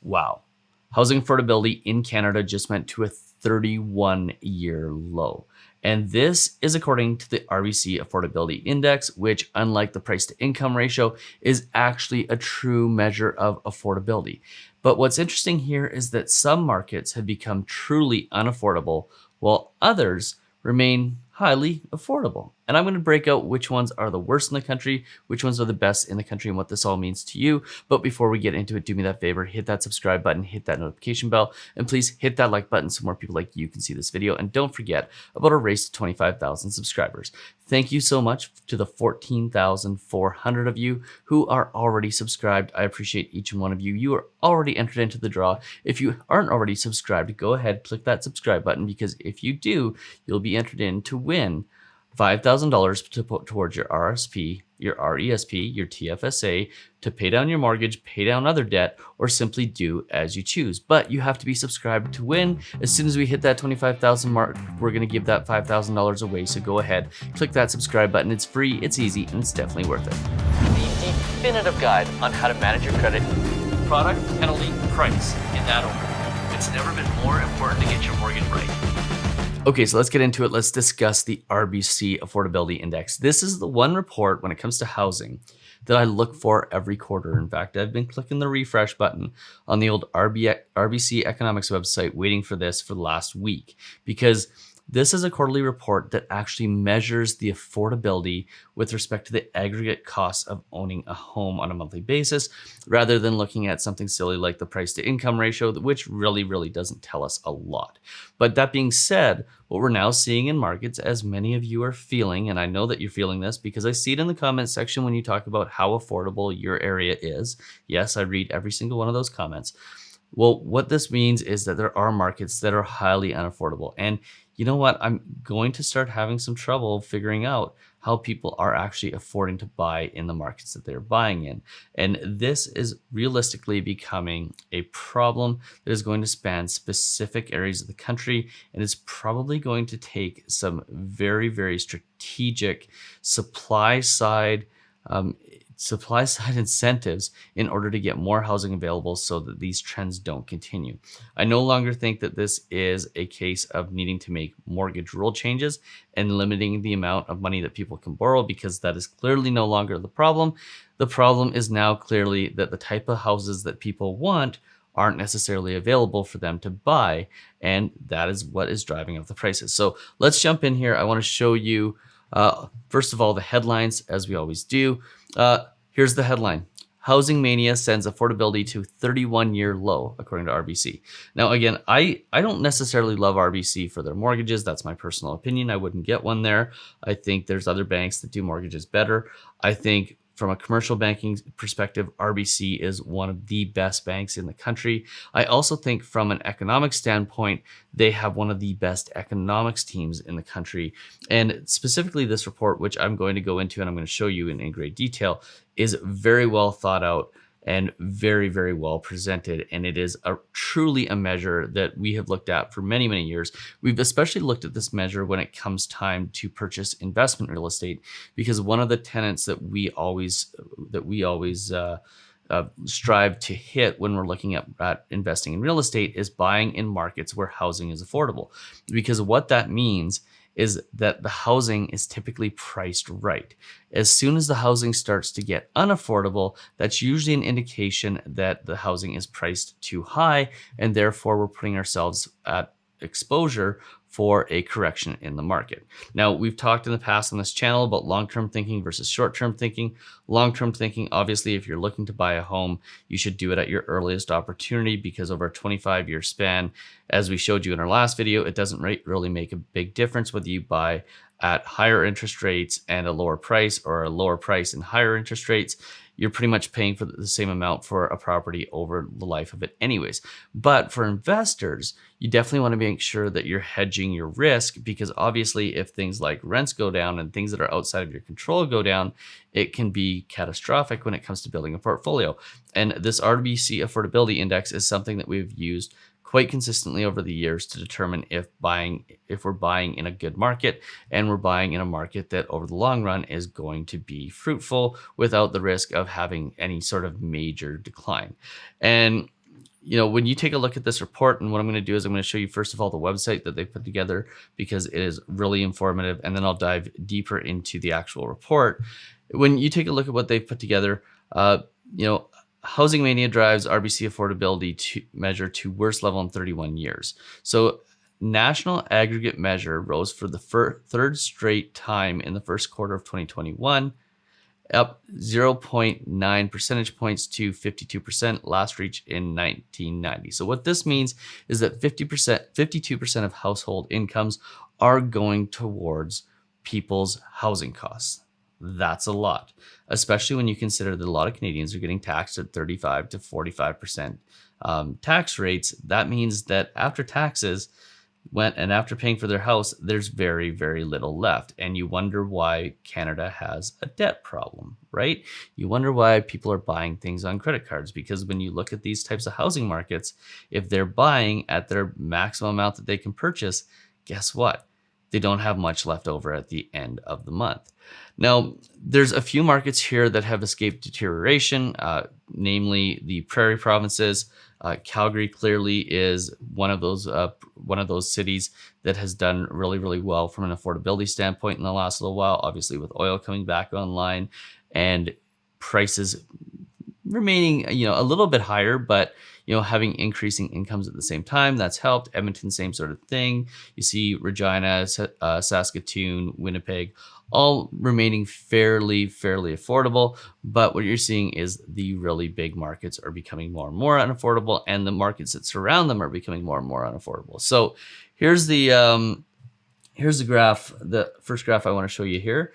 Wow. Housing affordability in Canada just went to a 31-year low. And this is according to the RBC Affordability Index, which, unlike the price to income ratio, is actually a true measure of affordability. But what's interesting here is that some markets have become truly unaffordable, while others remain highly affordable. And I'm going to break out which ones are the worst in the country, which ones are the best in the country, and what this all means to you. But before we get into it, do me that favor, hit that subscribe button, hit that notification bell, and please hit that like button so more people like you can see this video. And don't forget about our race to 25,000 subscribers. Thank you so much to the 14,400 of you who are already subscribed. I appreciate each and one of you. You are already entered into the draw. If you aren't already subscribed, go ahead, click that subscribe button, because if you do, you'll be entered in to win $5,000 to put towards your RSP, your RESP, your TFSA, to pay down your mortgage, pay down other debt, or simply do as you choose. But you have to be subscribed to win. As soon as we hit that 25,000 mark, we're going to give that $5,000 away. So go ahead, click that subscribe button. It's free, it's easy, and it's definitely worth it. The definitive guide on how to manage your credit: product, penalty, price, in that order. It's never been more important to get your mortgage right. Okay, so let's get into it. Let's discuss the RBC Affordability Index. This is the one report when it comes to housing that I look for every quarter. In fact, I've been clicking the refresh button on the old RBC Economics website waiting for this for the last week, because this is a quarterly report that actually measures the affordability with respect to the aggregate costs of owning a home on a monthly basis, rather than looking at something silly like the price to income ratio, which really doesn't tell us a lot. But that being said, what we're now seeing in markets, as many of you are feeling, and I know that you're feeling this because I see it in the comments section when you talk about how affordable your area is. Yes, I read every single one of those comments. Well, what this means is that there are markets that are highly unaffordable. And you know what? I'm going to start having some trouble figuring out how people are actually affording to buy in the markets that they're buying in. And this is realistically becoming a problem that is going to span specific areas of the country. And it's probably going to take some very strategic supply side incentives in order to get more housing available so that these trends don't continue. I no longer think that this is a case of needing to make mortgage rule changes and limiting the amount of money that people can borrow, because that is clearly no longer the problem. The problem is now clearly that the type of houses that people want aren't necessarily available for them to buy, and that is what is driving up the prices. So let's jump in here. I want to show you first of all the headlines, as we always do. Here's the headline: Housing mania sends affordability to 31-year low, according to RBC. Now, again, I don't necessarily love RBC for their mortgages. That's my personal opinion. I wouldn't get one there. I think there's other banks that do mortgages better. I think from a commercial banking perspective, RBC is one of the best banks in the country. I also think from an economic standpoint, they have one of the best economics teams in the country. And specifically this report, which I'm going to go into and I'm going to show you in great detail, is very well thought out and very well presented. And it is truly a measure that we have looked at for many years. We've especially looked at this measure when it comes time to purchase investment real estate, because one of the tenets that we always strive to hit when we're looking at investing in real estate is buying in markets where housing is affordable. Because what that means is that the housing is typically priced right. As soon as the housing starts to get unaffordable, that's usually an indication that the housing is priced too high, and therefore we're putting ourselves at exposure for a correction in the market. Now, we've talked in the past on this channel about long-term thinking versus short-term thinking. Long-term thinking, obviously, if you're looking to buy a home, you should do it at your earliest opportunity, because over a 25-year span, as we showed you in our last video, it doesn't really make a big difference whether you buy at higher interest rates and a lower price, or a lower price and higher interest rates. You're pretty much paying for the same amount for a property over the life of it anyways. But for investors, you definitely want to make sure that you're hedging your risk, because obviously if things like rents go down and things that are outside of your control go down, it can be catastrophic when it comes to building a portfolio. And this RBC Affordability Index is something that we've used quite consistently over the years to determine if we're buying in a good market, and we're buying in a market that over the long run is going to be fruitful without the risk of having any sort of major decline. And when you take a look at this report, and what I'm going to do is I'm going to show you first of all the website that they put together because it is really informative, and then I'll dive deeper into the actual report. When you take a look at what they've put together, Housing Mania drives RBC affordability measure to worst level in 31 years. So national aggregate measure rose for the third straight time in the first quarter of 2021, up 0.9 percentage points to 52%, last reached in 1990. So what this means is that 52% of household incomes are going towards people's housing costs. That's a lot, especially when you consider that a lot of Canadians are getting taxed at 35 to 45% tax rates. That means that after taxes and after paying for their house, there's very, very little left. And you wonder why Canada has a debt problem, right? You wonder why people are buying things on credit cards, because when you look at these types of housing markets, if they're buying at their maximum amount that they can purchase, guess what? They don't have much left over at the end of the month. Now, there's a few markets here that have escaped deterioration, namely the prairie provinces. Calgary clearly is one of those cities that has done really, really well from an affordability standpoint in the last little while, obviously with oil coming back online and prices remaining, a little bit higher, but having increasing incomes at the same time, that's helped. Edmonton, same sort of thing. You see Regina, Saskatoon, Winnipeg, all remaining fairly affordable. But what you're seeing is the really big markets are becoming more and more unaffordable, and the markets that surround them are becoming more and more unaffordable. So here's the graph, the first graph I want to show you here.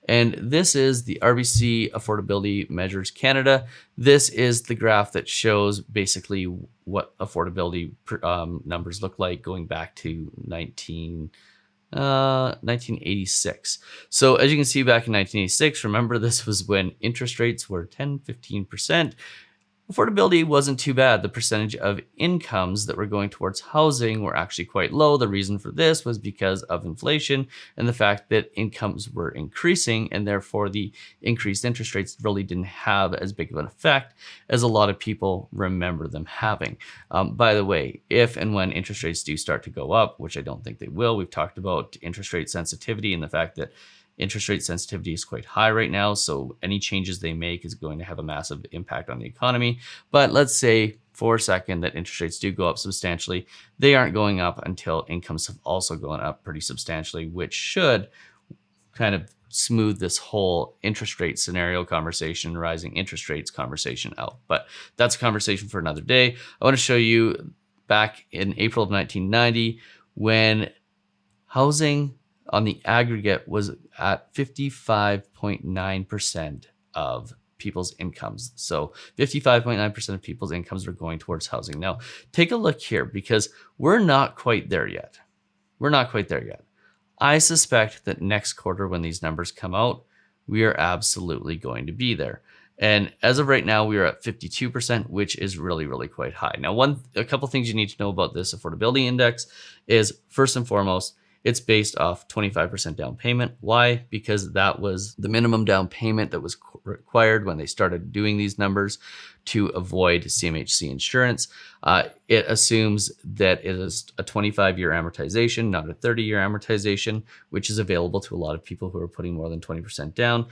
And this is the RBC Affordability Measures Canada. This is the graph that shows basically what affordability numbers look like going back to 1986. So as you can see, back in 1986, remember this was when interest rates were 10-15%. Affordability wasn't too bad. The percentage of incomes that were going towards housing were actually quite low. The reason for this was because of inflation and the fact that incomes were increasing, and therefore the increased interest rates really didn't have as big of an effect as a lot of people remember them having. By the way, if and when interest rates do start to go up, which I don't think they will, we've talked about interest rate sensitivity and the fact that interest rate sensitivity is quite high right now, so any changes they make is going to have a massive impact on the economy. But let's say for a second that interest rates do go up substantially. They aren't going up until incomes have also gone up pretty substantially, which should kind of smooth this whole interest rate scenario conversation, rising interest rates conversation out. But that's a conversation for another day. I want to show you back in April of 1990 when housing on the aggregate was at 55.9% of people's incomes. So 55.9% of people's incomes are going towards housing. Now, take a look here because we're not quite there yet. I suspect that next quarter when these numbers come out, we are absolutely going to be there. And as of right now, we are at 52%, which is really, really quite high. Now, a couple things you need to know about this affordability index is, first and foremost, it's based off 25% down payment. Why? Because that was the minimum down payment that was required when they started doing these numbers to avoid CMHC insurance. It assumes that it is a 25-year amortization, not a 30-year amortization, which is available to a lot of people who are putting more than 20% down.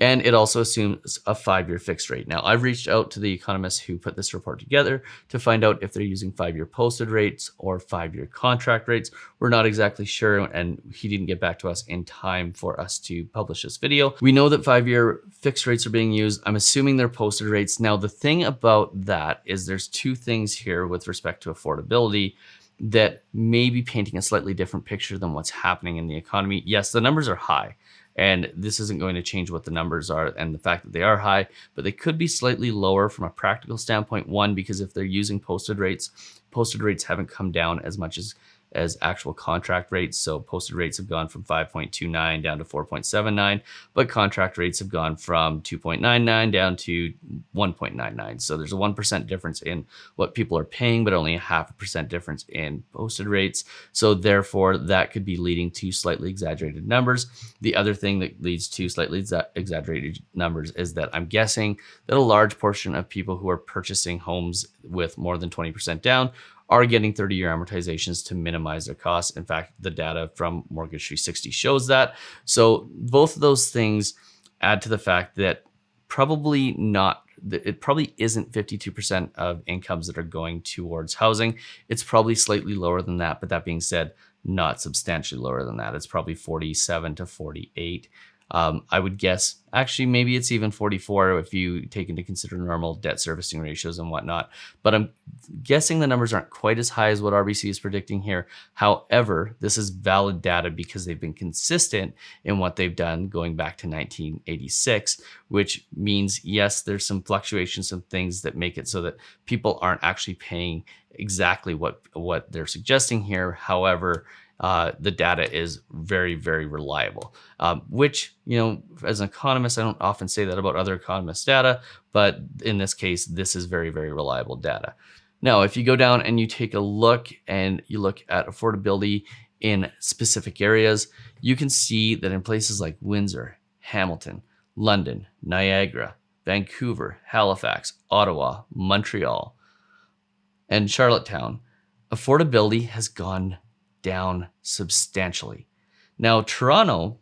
And it also assumes a 5-year fixed rate. Now, I've reached out to the economists who put this report together to find out if they're using 5-year posted rates or 5-year contract rates. We're not exactly sure, and he didn't get back to us in time for us to publish this video. We know that 5-year fixed rates are being used. I'm assuming they're posted rates. Now, the thing about that is there's two things here with respect to affordability that may be painting a slightly different picture than what's happening in the economy. Yes, the numbers are high. And this isn't going to change what the numbers are and the fact that they are high, but they could be slightly lower from a practical standpoint. One, because if they're using posted rates haven't come down as much as actual contract rates. So posted rates have gone from 5.29 down to 4.79, but contract rates have gone from 2.99 down to 1.99. So there's a 1% difference in what people are paying, but only a 0.5% difference in posted rates. So therefore, that could be leading to slightly exaggerated numbers. The other thing that leads to slightly exaggerated numbers is that I'm guessing that a large portion of people who are purchasing homes with more than 20% down are getting 30-year amortizations to minimize their costs. In fact, the data from Mortgage 360 shows that. So both of those things add to the fact that it probably isn't 52% of incomes that are going towards housing. It's probably slightly lower than that. But that being said, not substantially lower than that. It's probably 47 to 48. I would guess, actually, maybe it's even 44 if you take into consider normal debt servicing ratios and whatnot. But I'm guessing the numbers aren't quite as high as what RBC is predicting here. However, this is valid data because they've been consistent in what they've done going back to 1986, which means, yes, there's some fluctuations, some things that make it so that people aren't actually paying exactly what they're suggesting here. However, the data is very, very reliable, which, as an economist, I don't often say that about other economists' data, but in this case, this is very, very reliable data. Now, if you go down and you take a look and you look at affordability in specific areas, you can see that in places like Windsor, Hamilton, London, Niagara, Vancouver, Halifax, Ottawa, Montreal, and Charlottetown, affordability has gone down substantially. Now, Toronto,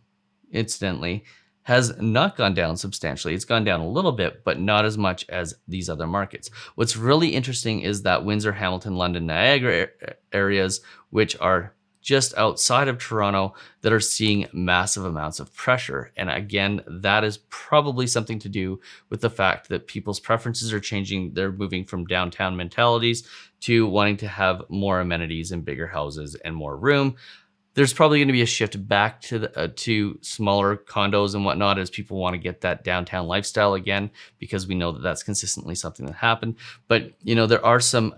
incidentally, has not gone down substantially. It's gone down a little bit, but not as much as these other markets. What's really interesting is that Windsor, Hamilton, London, Niagara areas, which are just outside of Toronto, that are seeing massive amounts of pressure. And again, that is probably something to do with the fact that people's preferences are changing. They're moving from downtown mentalities to wanting to have more amenities and bigger houses and more room. There's probably going to be a shift back to smaller condos and whatnot as people want to get that downtown lifestyle again, because we know that that's consistently something that happened. But there are some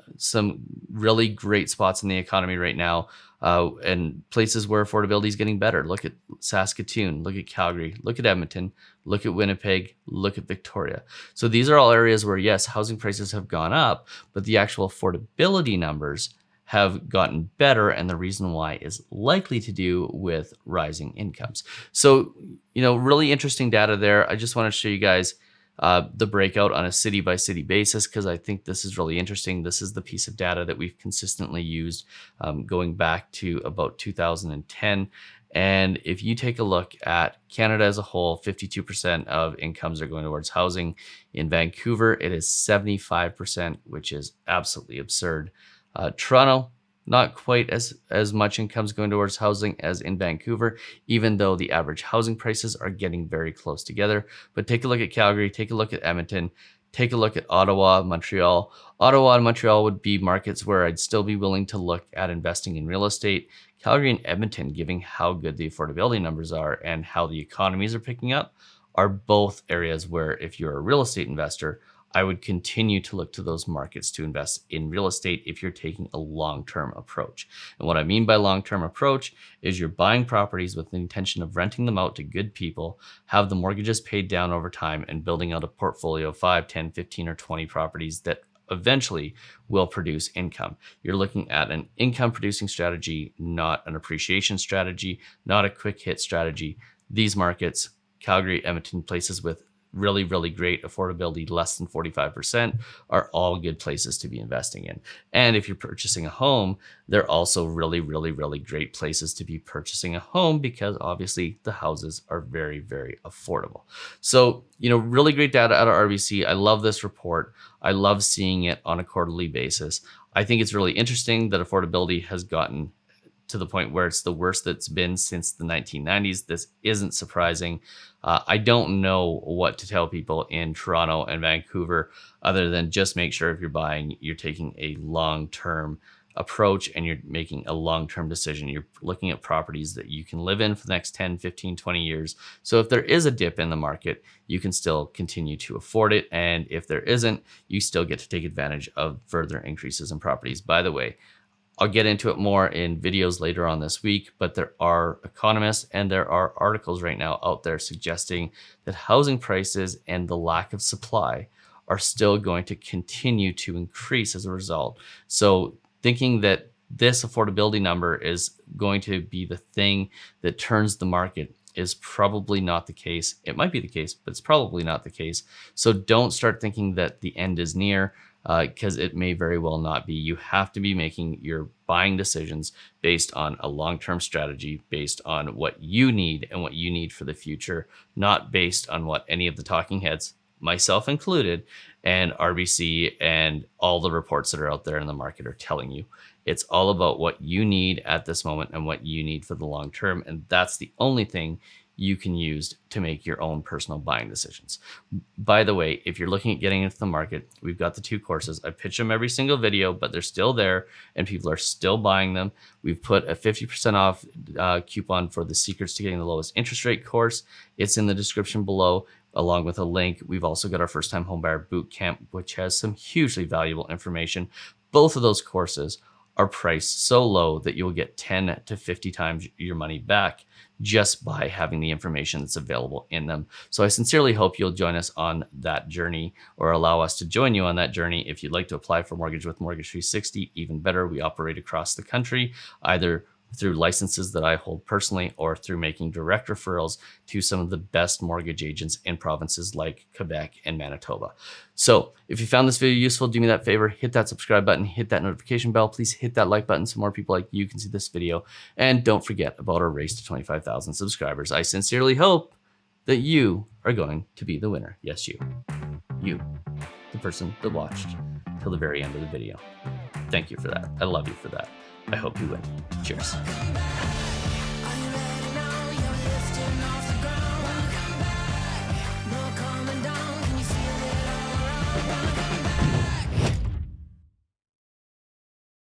really great spots in the economy right now, and places where affordability is getting better. Look at Saskatoon, look at Calgary, look at Edmonton, look at Winnipeg, look at Victoria. So these are all areas where, yes, housing prices have gone up, but the actual affordability numbers have gotten better, and the reason why is likely to do with rising incomes. So, really interesting data there. I just want to show you guys the breakout on a city by city basis, because I think this is really interesting. This is the piece of data that we've consistently used going back to about 2010. And if you take a look at Canada as a whole, 52% of incomes are going towards housing. In Vancouver, it is 75%, which is absolutely absurd. Toronto, not quite as much incomes going towards housing as in Vancouver, even though the average housing prices are getting very close together. But take a look at Calgary, take a look at Edmonton, take a look at Ottawa, Montreal. Ottawa and Montreal would be markets where I'd still be willing to look at investing in real estate. Calgary and Edmonton, given how good the affordability numbers are and how the economies are picking up, are both areas where, if you're a real estate investor, I would continue to look to those markets to invest in real estate if you're taking a long-term approach. And what I mean by long-term approach is you're buying properties with the intention of renting them out to good people, have the mortgages paid down over time, and building out a portfolio of 5, 10, 15, or 20 properties that eventually will produce income. You're looking at an income producing strategy, not an appreciation strategy, not a quick hit strategy. These markets, Calgary, Edmonton, places with really, really great affordability, less than 45%, are all good places to be investing in. And if you're purchasing a home, they're also really, really, really great places to be purchasing a home, because obviously the houses are very, very affordable. So, really great data out of RBC. I love this report. I love seeing it on a quarterly basis. I think it's really interesting that affordability has gotten to the point where it's the worst that's been since the 1990s. This isn't surprising. I don't know what to tell people in Toronto and Vancouver other than just make sure if you're buying, you're taking a long-term approach and you're making a long-term decision. You're looking at properties that you can live in for the next 10, 15, 20 years. So if there is a dip in the market, you can still continue to afford it. And if there isn't, you still get to take advantage of further increases in properties. By the way, I'll get into it more in videos later on this week, but there are economists and there are articles right now out there suggesting that housing prices and the lack of supply are still going to continue to increase as a result. So thinking that this affordability number is going to be the thing that turns the market is probably not the case. It might be the case, but it's probably not the case. So don't start thinking that the end is near. because it may very well not be. You have to be making your buying decisions based on a long-term strategy, based on what you need and what you need for the future, not based on what any of the talking heads, myself included, and RBC and all the reports that are out there in the market are telling you. It's all about what you need at this moment and what you need for the long term. And that's the only thing you can use to make your own personal buying decisions. By the way, if you're looking at getting into the market, we've got the 2 courses. I pitch them every single video, but they're still there and people are still buying them. We've put a 50% off coupon for the Secrets to Getting the Lowest Interest Rate course. It's in the description below, along with a link. We've also got our First Time Homebuyer Bootcamp, which has some hugely valuable information. Both of those courses are priced so low that you'll get 10 to 50 times your money back just by having the information that's available in them. So I sincerely hope you'll join us on that journey, or allow us to join you on that journey. If you'd like to apply for mortgage with Mortgage 360, even better. We operate across the country, either through licenses that I hold personally or through making direct referrals to some of the best mortgage agents in provinces like Quebec and Manitoba. So if you found this video useful, do me that favor, hit that subscribe button, hit that notification bell, please hit that like button so more people like you can see this video. And don't forget about our race to 25,000 subscribers. I sincerely hope that you are going to be the winner. Yes, you, the person that watched till the very end of the video. Thank you for that. I love you for that. I hope you win. Cheers.